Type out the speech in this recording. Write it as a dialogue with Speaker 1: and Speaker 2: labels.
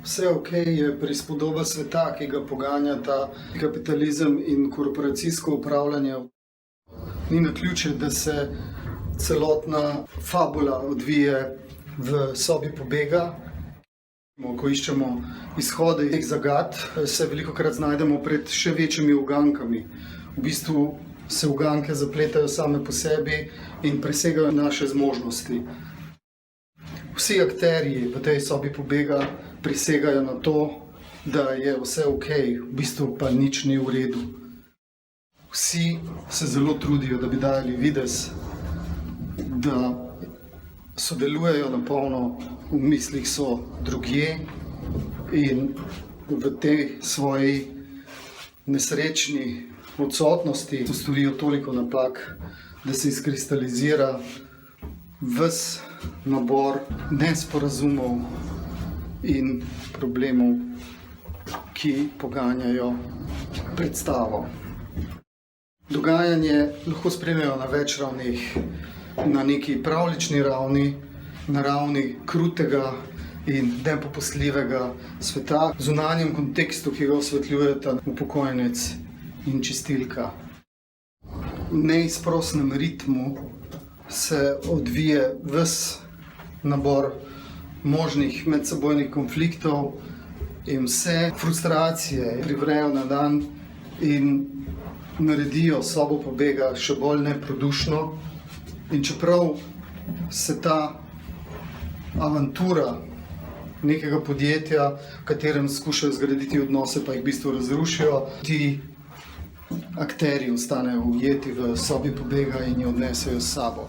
Speaker 1: Vse ok je prispodoba sveta, ki ga poganjata kapitalizem in korporacijsko upravljanje. Ni naključje, da se celotna fabula odvije v sobi pobega. Ko iščemo izhode teh zagat, se velikokrat znajdemo pred še večjimi ugankami. V bistvu se uganke zapletajo same po sebi in presegajo naše zmožnosti. Vsi akterji v tej sobi pobega prisegajo na to, da je vse ok, v bistvu pa nič ni v redu. Vsi se zelo trudijo, da bi dali videz, da sodelujejo na polno, v mislih so drugje in v tej svoji nesrečni odsotnosti storijo toliko napak, da se izkristalizira ves nabor nesporazumov in problemov, ki poganjajo predstavo. Dogajanje lahko spremljajo na več ravneh. Na neki pravljični ravni, na ravni krutega in nepopustljivega sveta, v zunanjem kontekstu, ki ga osvetljujeta upokojenec in čistilka. V neizprosnem ritmu se odvije ves nabor možnih medsebojnih konfliktov in vse frustracije privrejo na dan in naredijo sobo pobega še bolj neprodušno. In čeprav se ta avantura nekega podjetja, v katerem skušajo zgraditi odnose, pa jih v bistvu razrušijo, ti akterji ostanejo ujeti v sobi pobega in jo odnesejo s sabo.